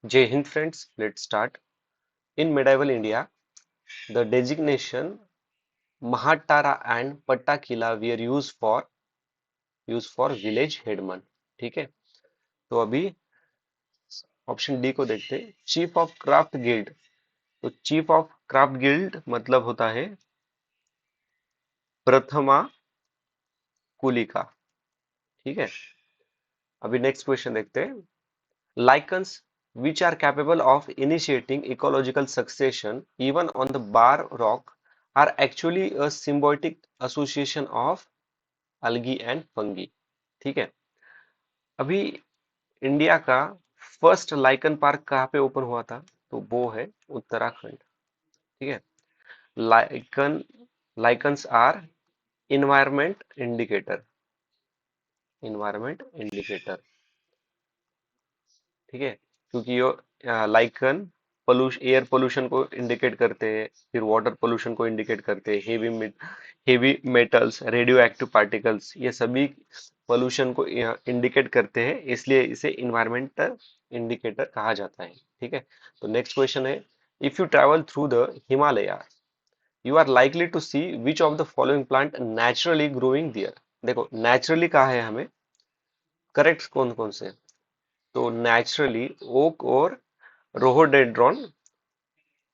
Jai Hind friends, let's start. In medieval India, the designation Mahatara and Pattakila were used for village headman. ठीक है, तो अभी option D को देखते हैं। Chief of craft guild. तो चीफ ऑफ क्राफ्ट गिल्ड मतलब होता है प्रथमा कुलिका। ठीक है, अभी नेक्स्ट क्वेश्चन देखते हैं। Lichens, which are capable of initiating ecological succession even on the bare rock, are actually a symbiotic association of algae and fungi। ठीक है, अभी इंडिया का फर्स्ट लाइकन पार्क कहाँ पे ओपन हुआ था? तो वो है उत्तराखंड। ठीक है, lichen lichens are environment indicator. ठीक है, क्योंकि ये लाइकन एयर पोल्यूशन को इंडिकेट करते हैं, फिर वाटर पोल्यूशन को इंडिकेट करते हैं, heavy metals, radio active particles, ये सभी पोल्यूशन को इंडिकेट करते हैं, इसलिए इसे इन्वायरमेंटल इंडिकेटर कहा जाता है। ठीक है, तो नेक्स्ट क्वेश्चन है, if you travel through the Himalaya you are likely to see which of the following plant naturally growing there. देखो नेचुरली कहा है हमें, करेक्ट कौन कौन से? तो नेचुरली ओक और रोहोडेंड्रॉन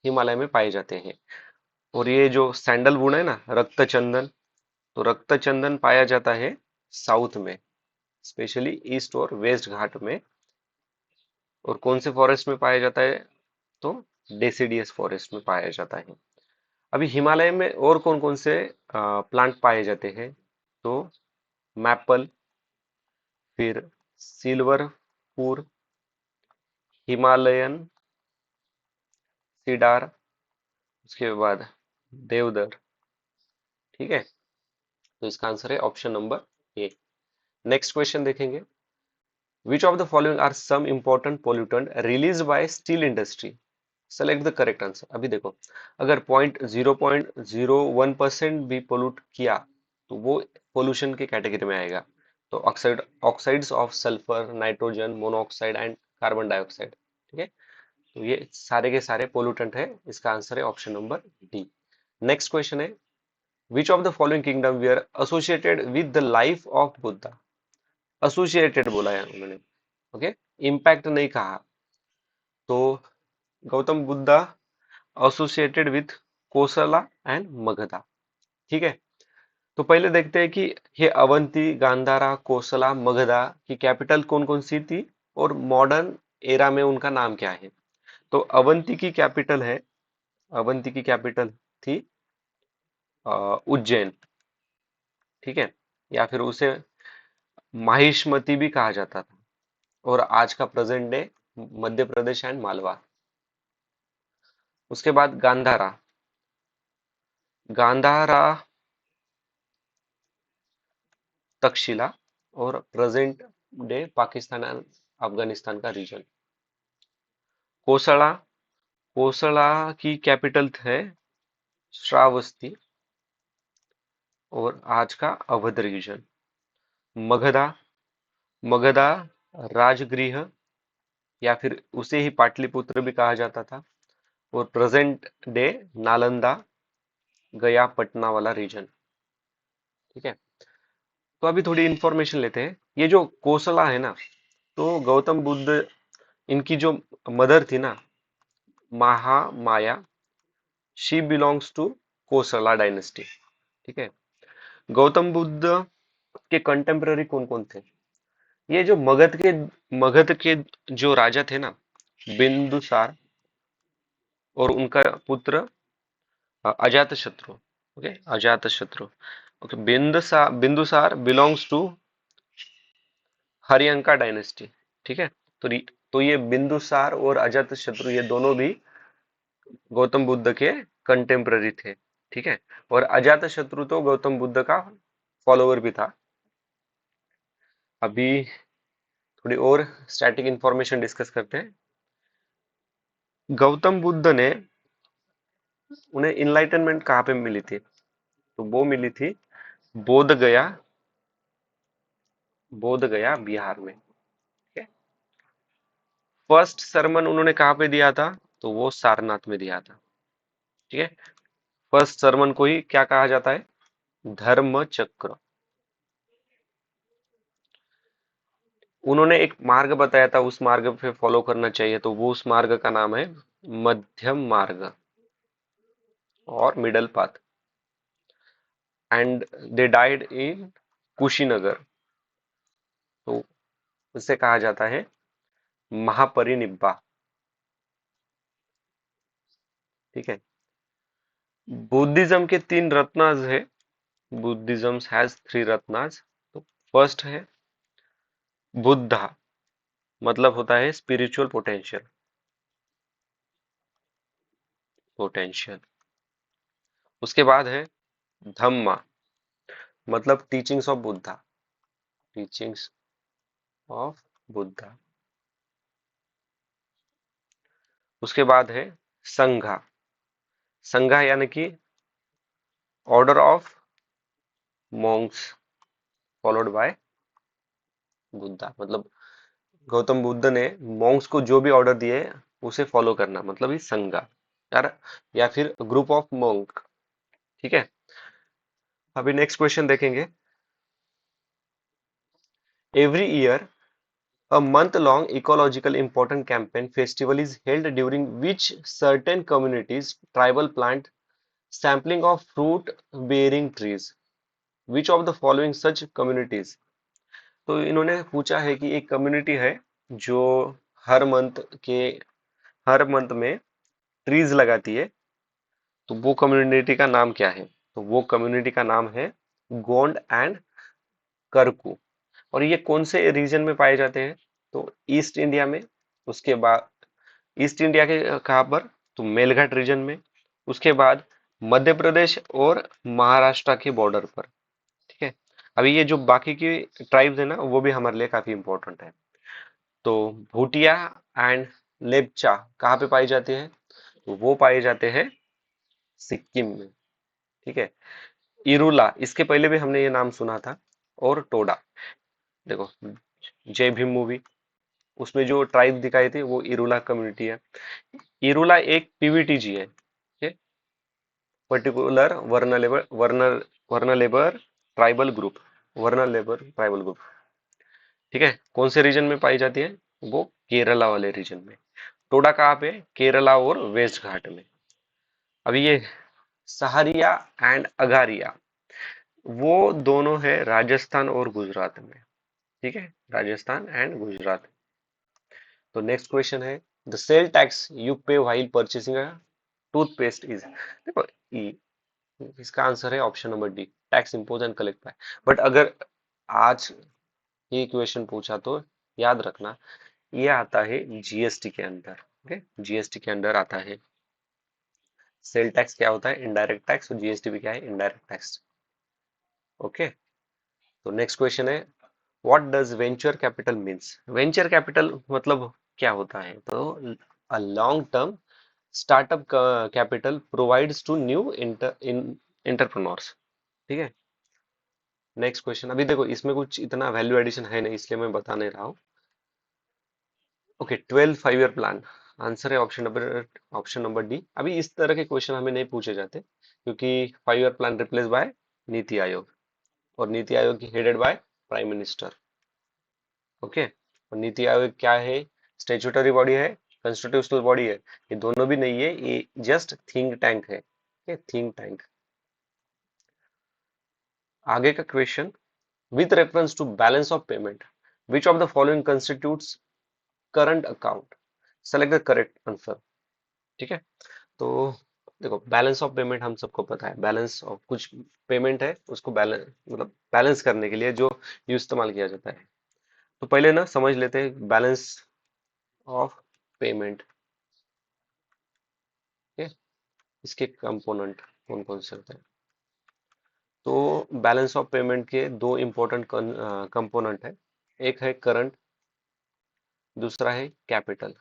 हिमालय में पाए जाते हैं। और ये जो सैंडलवुड है ना, रक्त चंदन, तो रक्त चंदन पाया जाता है साउथ में, स्पेशली ईस्ट और वेस्ट घाट में। और कौन से फॉरेस्ट में पाया जाता है? तो डेसिडियस फॉरेस्ट में पाया जाता है। अभी हिमालय में और कौन कौन से प्लांट पाए जाते हैं? तो मैपल, फिर सिल्वर फूर, हिमालयन सीडार, उसके बाद देवदार। ठीक है, तो इसका आंसर है option number A. Next question देखेंगे, which of the following are some important pollutant release by steel industry, select the correct answer. अभी देखो, अगर 0.001% भी पोल्यूट किया तो वो पोल्यूशन की कैटेगरी में आएगा। तो oxides of sulphur, nitrogen monoxide and carbon dioxide. ठीक है, तो ये सारे के सारे पोल्यूटेंट है, इसका आंसर है option number D. Next question है, which of the following kingdom were associated with the life of Buddha. Associated बोला है उन्होंने, ओके, इम्पैक्ट नहीं कहा। तो Gautam Buddha associated with Kosala and Magadha. ठीक है, तो पहले देखते हैं कि ये अवंती, गांधारा, कोसला, मगधा की कैपिटल कौन कौन सी थी और मॉडर्न एरा में उनका नाम क्या है। तो अवंती की कैपिटल थी उज्जैन। ठीक है, या फिर उसे माहिष्मती भी कहा जाता था, और आज का present day Madhya Pradesh and Malwa. उसके बाद गांधारा। गांधारा तक्षशिला और present day Pakistan and Afghanistan का रीजन। कोसला, कोसला की कैपिटल है श्रावस्ती और आज का अवध रीजन। मगधा, मगधा राजगृह या फिर उसे ही पाटलिपुत्र भी कहा जाता था, और प्रेजेंट डे नालंदा, गया, पटना वाला रीजन। ठीक है, तो अभी थोड़ी इंफॉर्मेशन लेते हैं। ये जो कोसला है ना, तो गौतम बुद्ध, इनकी जो मदर थी ना, Mahamaya, she belongs to Kosala dynasty. ठीक है, गौतम बुद्ध के कंटेम्पररी कौन कौन थे? ये जो मगध के जो राजा थे ना, बिंदुसार और उनका पुत्र अजात शत्रु। Okay, Ajatashatru. Okay, Bindusara belongs to Haryanka dynasty. ठीक है, तो ये बिंदुसार और अजात शत्रु, ये दोनों भी गौतम बुद्ध के कंटेम्पररी थे। ठीक है, और अजात शत्रु तो गौतम बुद्ध का फॉलोवर भी था। अभी थोड़ी और स्टैटिक इंफॉर्मेशन डिस्कस करते हैं। गौतम बुद्ध ने, उन्हें इनलाइटनमेंट कहाँ पे मिली थी? तो वो मिली थी बोध गया, बोध गया बिहार में। ठीक है, फर्स्ट सरमन उन्होंने कहाँ पे दिया था? तो वो सारनाथ में दिया था। ठीक है, फर्स्ट सरमन को ही क्या कहा जाता है? धर्म चक्र। उन्होंने एक मार्ग बताया था, उस मार्ग पे फॉलो करना चाहिए, तो वो उस मार्ग का नाम है मध्यम मार्ग और middle path. And they died in Kushinagar, तो उसे कहा जाता है महापरिनिब्बा। ठीक है, बुद्धिज्म के तीन रत्नाज है। Buddhism has three ratnas. तो फर्स्ट है बुद्धा, मतलब होता है स्पिरिचुअल पोटेंशियल। पोटेंशियल। उसके बाद है धम्मा, मतलब teachings of Buddha. Teachings of Buddha. उसके बाद है संघा। संघा यानी कि order of Monks followed by Buddha, मतलब गौतम बुद्ध ने मॉन्क्स को जो भी ऑर्डर दिए उसे फॉलो करना, मतलब ये संघा यार, या फिर ग्रुप ऑफ मॉन्क। ठीक है, अभी नेक्स्ट क्वेश्चन देखेंगे। Every year a month-long ecological important campaign festival is held during which certain communities tribal plant sampling of fruit-bearing trees. Which of the following such communities? तो इन्होंने पूछा है कि एक कम्युनिटी है जो हर मंथ के हर मंथ में ट्रीज लगाती है, तो वो कम्युनिटी का नाम क्या है? तो वो कम्युनिटी का नाम है गोंड एंड करकू। और ये कौन से रीजन में पाए जाते हैं? तो ईस्ट इंडिया में। उसके बाद ईस्ट इंडिया के कहाँ पर? तो मेलघाट रीजन में। उसके बाद मध्य प्रदेश और महाराष्ट्र के बॉर्डर पर। ठीक है, अभी ये जो बाकी की ट्राइब्स है ना, वो भी हमारे लिए काफी इंपॉर्टेंट है। तो भूटिया एंड लेपचा कहाँ पे पाई जाती है? तो वो पाए जाते हैं सिक्किम में। ठीक है, इरुला, इसके पहले भी हमने ये नाम सुना था। और टोडा, देखो जय भीम मूवी, उसमें जो ट्राइब दिखाई थी वो इरुला कम्युनिटी है। इरुला एक पीवीटीजी है, particular vulnerable tribal group. Vulnerable tribal group. ठीक है, कौन से रीजन में पाई जाती है? वो केरला वाले रीजन में। टोडा कहाँ पे? केरला और वेस्ट घाट में। अभी ये सहारिया एंड अगारिया, वो दोनों है राजस्थान और गुजरात में। ठीक है, राजस्थान एंड गुजरात। तो नेक्स्ट क्वेश्चन है, the sale tax you pay while purchasing a toothpaste is. देखो इसका आंसर है option number D, tax impose and collect by. But अगर आज ये क्वेश्चन पूछा तो याद रखना, ये आता है जीएसटी के अंदर। ओके, जीएसटी के अंदर आता है। सेल टैक्स क्या होता है? Indirect tax. और जीएसटी भी क्या है? Indirect tax. ओके, तो नेक्स्ट क्वेश्चन है, what does venture capital means? Venture capital मतलब क्या होता है? तो a long term startup capital provides to new entrepreneurs. ठीक है, नेक्स्ट क्वेश्चन। अभी देखो इसमें कुछ इतना वैल्यू एडिशन है नहीं, इसलिए मैं बता नहीं रहा हूँ। ओके, 12 5 ईयर प्लान, आंसर है ऑप्शन नंबर डी। अभी इस तरह के क्वेश्चन हमें नहीं पूछे जाते, क्योंकि 5 year plan replace by NITI Aayog, और नीति आयोग की headed by prime minister. Okay, और नीति आयोग क्या है? स्टेचुटरी बॉडी है, कॉन्स्टिट्यूशनल बॉडी है? ये दोनों भी नहीं है, ये जस्ट थिंक टैंक है। Think tank. आगे का question, with reference to balance of payment which of the following constitutes current account? Select the correct answer. ठीक है, तो देखो बैलेंस ऑफ पेमेंट हम सबको पता है, बैलेंस ऑफ कुछ पेमेंट है उसको बैलेंस, मतलब बैलेंस करने के लिए जो इस्तेमाल किया जाता है। तो पहले ना समझ लेते हैं बैलेंस ऑफ पेमेंट के, इसके कंपोनेंट कौन कौन से होते हैं। तो बैलेंस ऑफ पेमेंट के दो इंपॉर्टेंट कंपोनेंट है, एक है करंट, दूसरा है कैपिटल।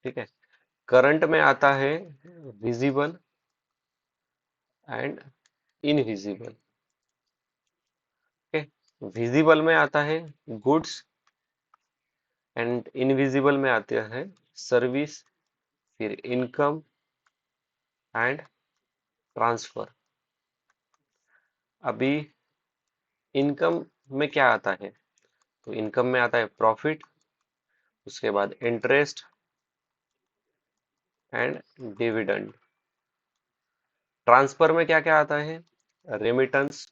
ठीक है, करंट में आता है visible and invisible. Okay, visible में आता है गुड्स एंड इनविजिबल में आते हैं सर्विस, फिर इनकम एंड ट्रांसफर। अभी इनकम में क्या आता है? तो इनकम में आता है प्रॉफिट, उसके बाद इंटरेस्ट एंड डिविडेंड। ट्रांसफर में क्या क्या आता है? रेमिटेंस,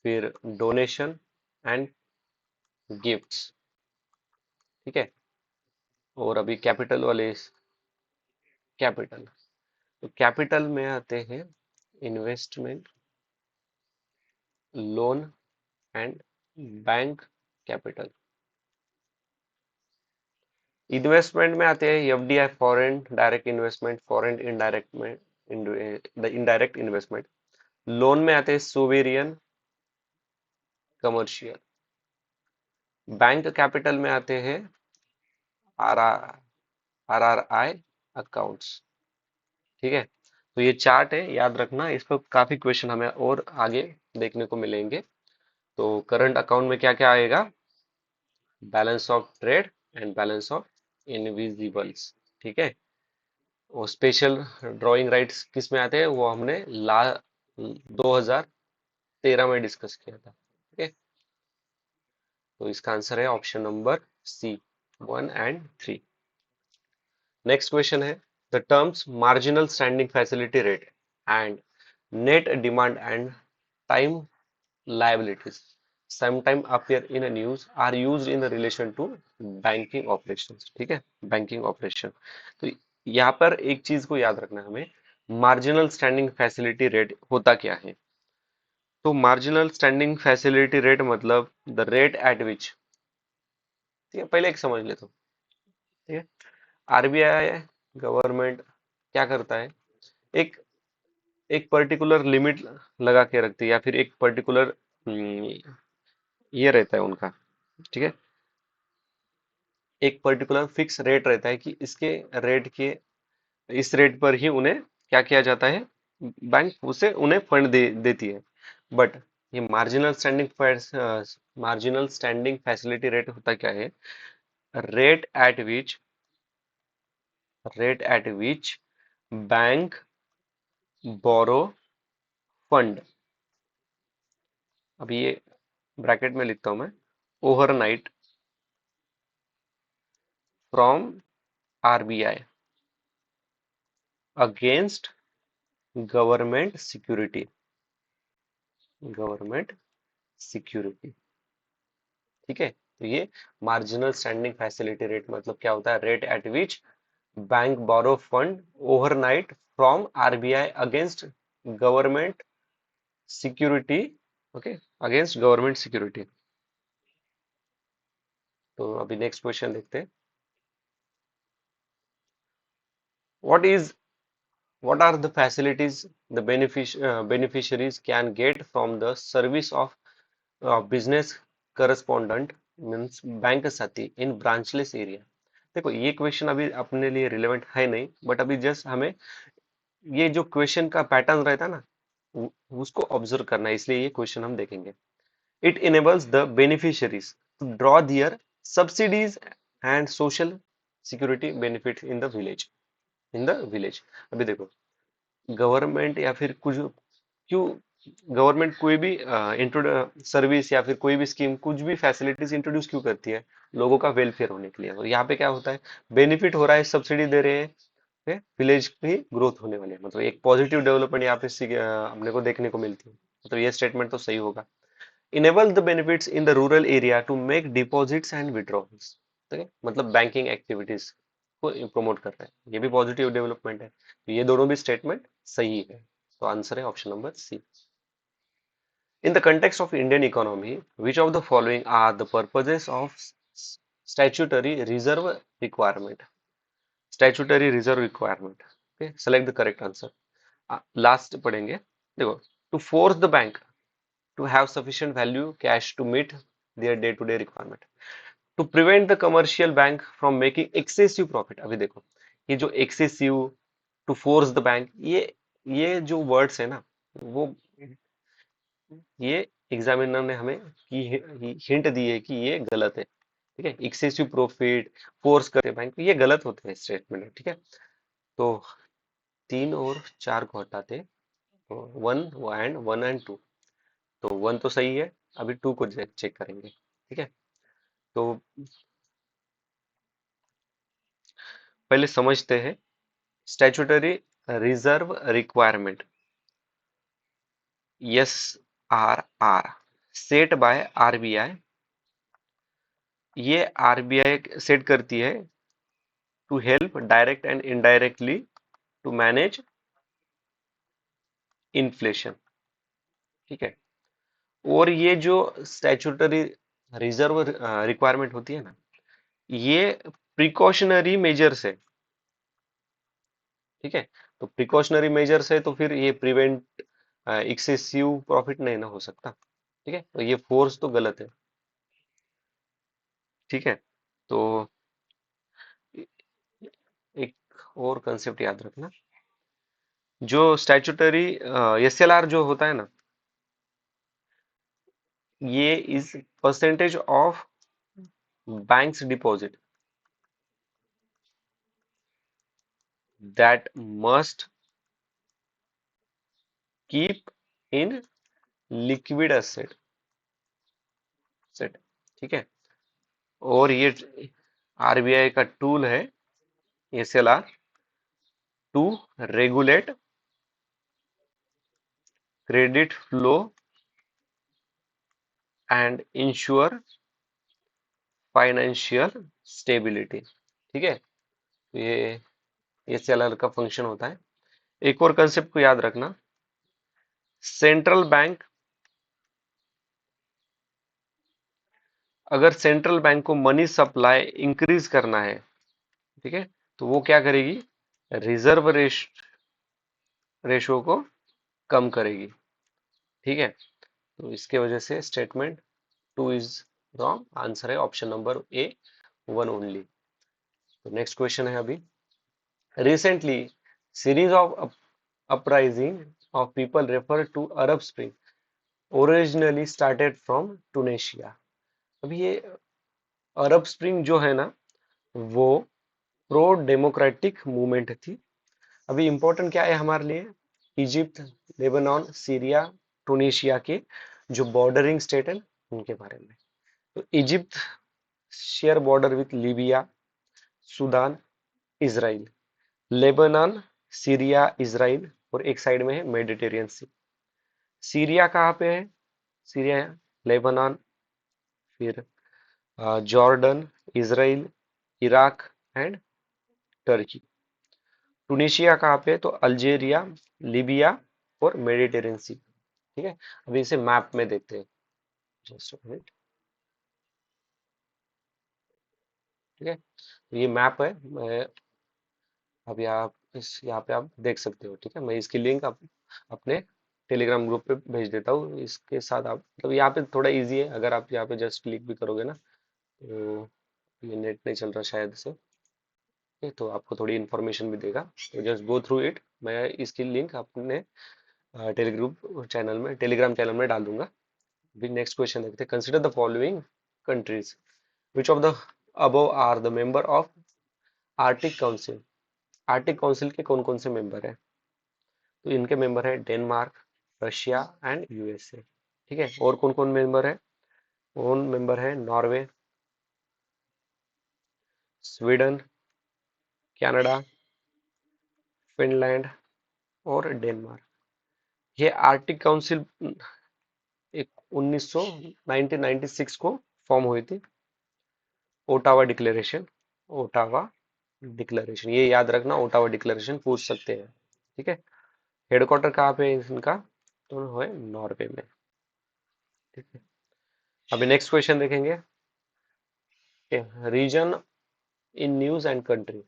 फिर डोनेशन एंड गिफ्ट्स। ठीक है। और अभी कैपिटल वाले, कैपिटल, तो कैपिटल में आते हैं investment, loan and bank capital. Investment में आते हैं FDI, foreign direct investment, foreign indirect में इनडायरेक्ट इन्वेस्टमेंट। लोन में आते हैं सोवेरियन, कमर्शियल। बैंक कैपिटल में आते हैं आर आर आई अकाउंट्स। ठीक है। तो ये चार्ट है, याद रखना, इस पर काफी क्वेश्चन हमें और आगे देखने को मिलेंगे। तो करंट अकाउंट में क्या क्या आएगा? Balance of trade and balance of invisibles. ठीक है। और स्पेशल ड्राइंग राइट्स किस में आते हैं, वो हमने 2013 में डिस्कस किया था। ठीक है। तो इसका आंसर है option number C, 1 and 3। Next question है, the terms marginal standing facility rate and net demand and time liabilities sometime appear in a news are used in the relation to banking operations। ठीक है, banking operation. तो यहाँ पर एक चीज को याद रखना है हमें, मार्जिनल स्टैंडिंग फैसिलिटी रेट होता क्या है? तो मार्जिनल स्टैंडिंग फैसिलिटी रेट मतलब द रेट एट विच, ठीक है, पहले एक समझ लेते हो। ठीक है। आरबीआई गवर्नमेंट क्या करता है, एक एक पर्टिकुलर लिमिट लगा के रखती है, या फिर एक पर्टिकुलर ये रहता है उनका। ठीक है। एक पर्टिकुलर फिक्स रेट रहता है कि इसके रेट के, इस रेट पर ही उन्हें क्या किया जाता है, बैंक उसे उन्हें फंड देती है। बट ये मार्जिनल स्टैंडिंग फैसिलिटी रेट होता क्या है? Rate at which rate at which bank borrow fund, अभी ये ब्रैकेट में लिखता हूं मैं, overnight from RBI against government security, government security. ठीक है। तो ये मार्जिनल स्टैंडिंग फैसिलिटी रेट मतलब क्या होता है? Rate at which bank borrow fund overnight from RBI against government security. Okay, against government security. तो अभी नेक्स्ट क्वेश्चन देखते हैं। What is what are the facilities the beneficiaries can get from the service of business correspondent means bank साथी in branchless area? देखो ये question अभी अपने लिए रिलेवेंट है नहीं, बट अभी जस्ट हमें ये जो क्वेश्चन का पैटर्न रहता है ना, उसको ऑब्जर्व करना है, इसलिए ये क्वेश्चन हम देखेंगे। It enables the beneficiaries to draw their subsidies and social security benefit in the village. अभी देखो, गवर्नमेंट या फिर कुछ, क्यों गवर्नमेंट कोई भी सर्विस या फिर कोई भी स्कीम, कुछ भी फैसिलिटीज इंट्रोड्यूस क्यों करती है? लोगों का वेलफेयर होने के लिए। और यहाँ पे क्या होता है, बेनिफिट हो रहा है, सब्सिडी दे रहे हैं, विलेज की ग्रोथ होने वाली है, मतलब एक पॉजिटिव डेवलपमेंट यहाँ पे अपने को देखने को मिलती है। तो ये स्टेटमेंट तो सही होगा। Enable the benefits in the rural area to make deposits and withdrawals. ठीक है, मतलब बैंकिंग एक्टिविटीज को प्रमोट कर रहा है, ये भी पॉजिटिव डेवलपमेंट है। तो ये दोनों भी स्टेटमेंट सही है। तो आंसर है option number C. In the context of Indian economy, which of the following are the purposes of statutory reserve requirement? Statutory reserve requirement. Okay, select the correct answer. Last पढ़ेंगे। देखो, to force the bank to have sufficient value cash to meet their day-to-day requirement. To prevent the commercial bank from making excessive profit। अभी देखो, ये जो excessive, to force the bank, ये जो words है ना, वो ये एग्जामिनर ने हमें हिंट दी है कि ये गलत है, ठीक है। एक्सेसिव प्रॉफिट, फोर्स करते बैंक, ये गलत होते हैं स्टेटमेंट, ठीक है। तो 3 और 4 को हटाते, तो 1 एंड 2, तो 1 तो सही है, अभी 2 को चेक करेंगे, ठीक है। तो पहले समझते हैं statutory reserve requirement, S R R, set by RBI. ये आरबीआई सेट करती है to help direct and indirectly to manage inflation, ठीक है। और ये जो स्टैट्यूटरी रिजर्व रिक्वायरमेंट होती है ना, ये प्रिकॉशनरी मेजर्स है, ठीक है। तो प्रिकॉशनरी मेजर्स है, तो फिर ये प्रिवेंट एक्सेसिव प्रॉफिट नहीं ना हो सकता, ठीक है। तो ये फोर्स तो गलत है, ठीक है। तो एक और कंसेप्ट याद रखना, जो स्टैट्यूटरी एसएलआर जो होता है ना, ये is percentage of banks deposit that must keep in liquid asset set, ठीक है। और ये आरबीआई का टूल है SLR to regulate credit flow and ensure financial stability, ठीक है। तो ये एसएलआर का फंक्शन होता है। एक और कंसेप्ट को याद रखना, सेंट्रल बैंक, अगर सेंट्रल बैंक को मनी सप्लाई इंक्रीज करना है, ठीक है, तो वो क्या करेगी, रिजर्व रेशो को कम करेगी, ठीक है। तो इसके वजह से स्टेटमेंट 2 इज रॉन्ग, आंसर है ऑप्शन नंबर ए, 1 ओनली। तो नेक्स्ट क्वेश्चन है अभी, recently series of uprising of people refer to Arab Spring originally started from Tunisia। अभी ये अरब स्प्रिंग जो है ना, वो प्रो डेमोक्रेटिक मूवमेंट थी। अभी इंपॉर्टेंट क्या है हमारे लिए, इजिप्ट, लेबनान, सीरिया, टूनिशिया के जो बॉर्डरिंग स्टेट है उनके बारे में। तो Egypt share border with Libya, Sudan, Israel. Lebanon, Syria, Israel, और एक साइड में है मेडिटेरियन सी। सीरिया कहाँ पे है, सीरिया, लेबनान, फिर Jordan, Israel, Iraq and Turkey. Tunisia कहाँ पे है, तो अल्जेरिया, लीबिया और मेडिटेरियन सी, ठीक है। अभी इसे मैप में देखते हैं, जस्ट मिनट, ठीक है। तो ये मैप है, मैं अभी आप इस यहाँ पे आप देख सकते हो, ठीक है। मैं इसकी लिंक आप अपने टेलीग्राम ग्रुप पे भेज देता हूँ, इसके साथ आप मतलब यहाँ पे थोड़ा इजी है, अगर आप यहाँ पे जस्ट क्लिक भी करोगे ना, तो ये नेट नहीं चल रहा शायद से, ठीक है, तो आपको थोड़ी इन्फॉर्मेशन भी देगा, तो जस्ट गो थ्रू इट। मैं इसकी लिंक अपने टेलीग्राम चैनल में डाल दूंगा। अभी नेक्स्ट क्वेश्चन देखते हैं, consider the following countries, which of the above are the member of Arctic Council. Arctic Council के कौन कौन से मेंबर है, तो इनके मेंबर है डेनमार्क, रशिया एंड यूएसए, ठीक है। और कौन कौन मेंबर है, कौन मेंबर है, नॉर्वे, स्वीडन, कनाडा, फिनलैंड और डेनमार्क। ये आर्टिक काउंसिल एक 1996 को फॉर्म हुई थी, ओटावा डिक्लेरेशन, ओटावा डिक्लेरेशन, ये याद रखना, ओटावा डिक्लेरेशन पूछ सकते हैं, ठीक है। हेडक्वार्टर कहाँ पे है इनका, तो है नॉर्वे में, ठीक है। अभी नेक्स्ट क्वेश्चन देखेंगे, region in news and country.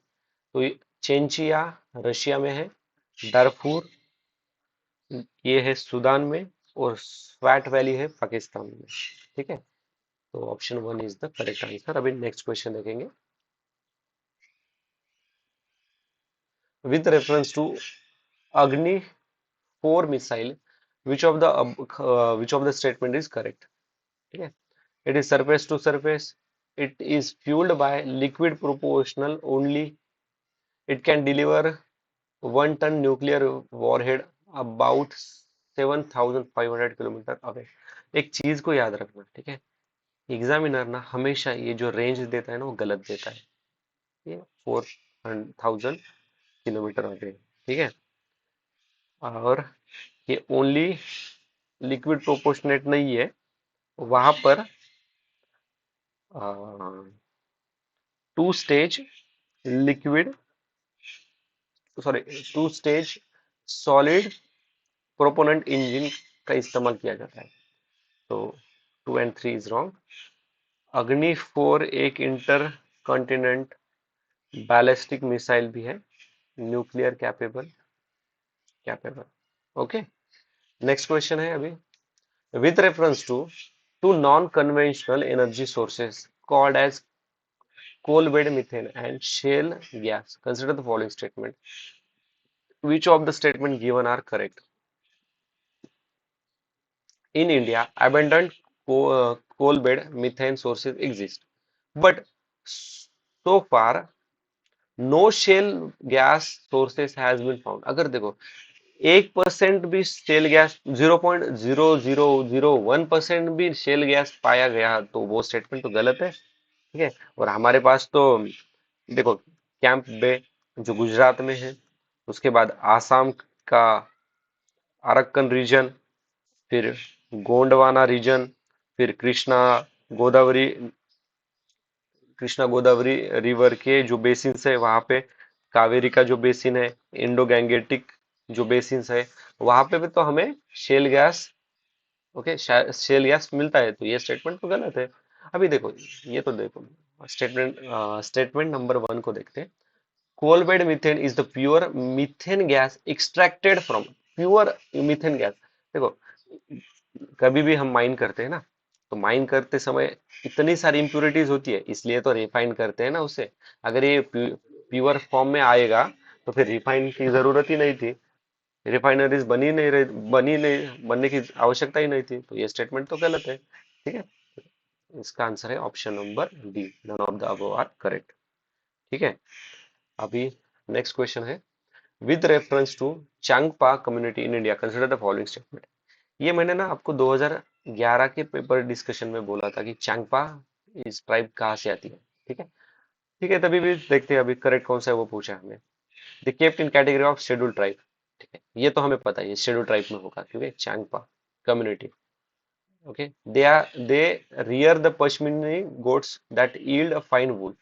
तो चेंचिया रशिया में है, डारफूर ये है सूडान में, और स्वैट वैली है पाकिस्तान में, ठीक है। तो option 1 is the correct answer. अभी नेक्स्ट क्वेश्चन देखेंगे, with reference to Agni 4 missile, which of the statement is correct? ठीक है, it is surface to surface, it is fuelled by liquid proportional only, it can deliver 1 ton nuclear warhead about 7,500 kilometre away. एक चीज को याद रखना, ठीक है, examiner ना हमेशा ये जो रेंज देता है ना वो गलत देता है। ये 4,000 किलोमीटर अवे, ठीक है, और ये ओनली लिक्विड प्रोपोर्शनेट नहीं है, वहां पर two stage liquid, sorry, two stage solid propellant engine का इस्तेमाल किया जाता है। तो 2 and 3 इज रॉन्ग। अग्नि 4 एक इंटर कॉन्टिनेंट बैलिस्टिक मिसाइल भी है, nuclear capable, capable. Okay, next question है अभी, with reference to non-conventional energy sources called as coal bed methane and shale gas, consider the following statement, which of the statement given are correct? In India abundant coal bed methane sources exist, but so far no shale gas sources has been found। अगर देखो 1% भी shell gas, 0.0001% भी shell gas पाया गया तो वो statement तो गलत है, ठीक है। और हमारे पास तो देखो कैंप बे जो गुजरात में है, उसके बाद आसाम का अरक्कन रीजन, फिर गोंडवाना रीजन, फिर गोदावरी कृष्णा गोदावरी रिवर के जो बेसिन्स है वहां पे, कावेरी का जो बेसिन है, इंडो गैंगेटिक जो बेसिन्स है, वहां पे भी तो हमें shell gas, okay, shell gas मिलता है, तो ये स्टेटमेंट तो गलत है। अभी देखो, ये तो देखो स्टेटमेंट, स्टेटमेंट नंबर 1 को देखते हैं। Coal bed methane is the pure methane gas extracted from, pure methane gas. देखो कभी भी हम माइन करते हैं ना, तो माइन करते समय इतनी सारी इम्प्योरिटीज होती है, इसलिए तो रिफाइन करते हैं ना उसे। अगर ये प्योर फॉर्म में आएगा तो फिर रिफाइन की जरूरत ही नहीं थी, रिफाइनरीज बनी नहीं, बनने की आवश्यकता ही नहीं थी, तो ये स्टेटमेंट तो गलत है, ठीक है। इसका आंसर है option number D, none of the above are correct, ठीक है। अभी नेक्स्ट क्वेश्चन है, with reference to Changpa community in India consider the following statement. ये मैंने ना आपको 2011 के पेपर डिस्कशन में बोला था कि चांगपा इस ट्राइब कहाँ से आती है, ठीक है, ठीक है। तभी भी देखते हैं अभी करेक्ट कौन सा है वो पूछा है हमें। The kept in category of schedule tribe, ठीक है, ये तो हमें पता है ये शेड्यूल ट्राइब में होगा क्योंकि Changpa community, okay, they rear the pashmina goats that yield a fine wool,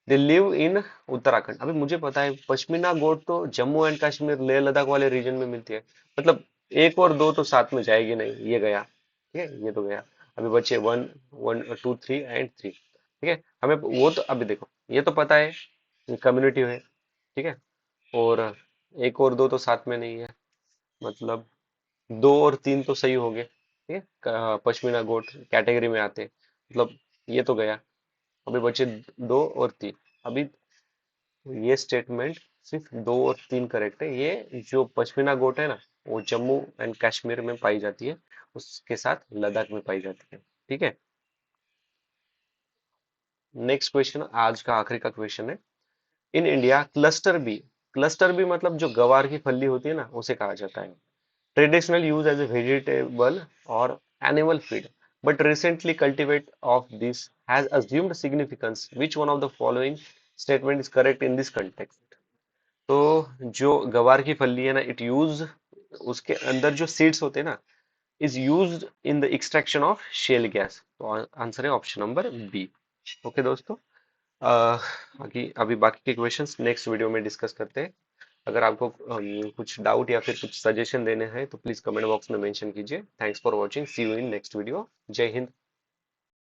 they live in Uttarakhand. अभी मुझे पता है पश्मीना गोट तो जम्मू एंड कश्मीर लेह लद्दाख वाले रीजन में मिलती है, मतलब एक और दो तो साथ में जाएगी नहीं, ये गया, ठीक है, ये तो गया। अभी बचे 1 1 2 3 एंड 3, ठीक है। हमें वो तो अभी देखो ये तो पता है कम्युनिटी है, ठीक है, और एक और दो तो साथ में नहीं है, मतलब 2 और 3 तो सही हो गए, ठीक है, पश्मीना गोट कैटेगरी में आते हैं, मतलब ये तो गया। अभी बचे 2 और 3। अभी ये स्टेटमेंट सिर्फ 2 और 3 करेक्ट है, ये जो पश्मीना गोट है ना वो जम्मू एंड कश्मीर में पाई जाती है, उसके साथ लद्दाख में पाई जाती है, ठीक है। नेक्स्ट क्वेश्चन, आज का आखिरी का क्वेश्चन है, in India cluster B, cluster B मतलब जो गवार की फली होती है ना उसे कहा जाता है, traditional use as a vegetable और animal feed, but recently cultivate of this has assumed significance, which one of the following statement is correct in this context? तो जो गवार की फली है ना, इट यूज, उसके अंदर जो सीड्स होते हैं ना, is used in the extraction of shell gas, तो आंसर है ऑप्शन नंबर बी। ओके दोस्तों, बाकी अभी बाकी के क्वेश्चंस नेक्स्ट वीडियो में डिस्कस करते हैं। अगर आपको कुछ डाउट या फिर कुछ सजेशन देने हैं तो प्लीज कमेंट बॉक्स में मेंशन कीजिए। Thanks for watching, see you in next video. जय हिंद।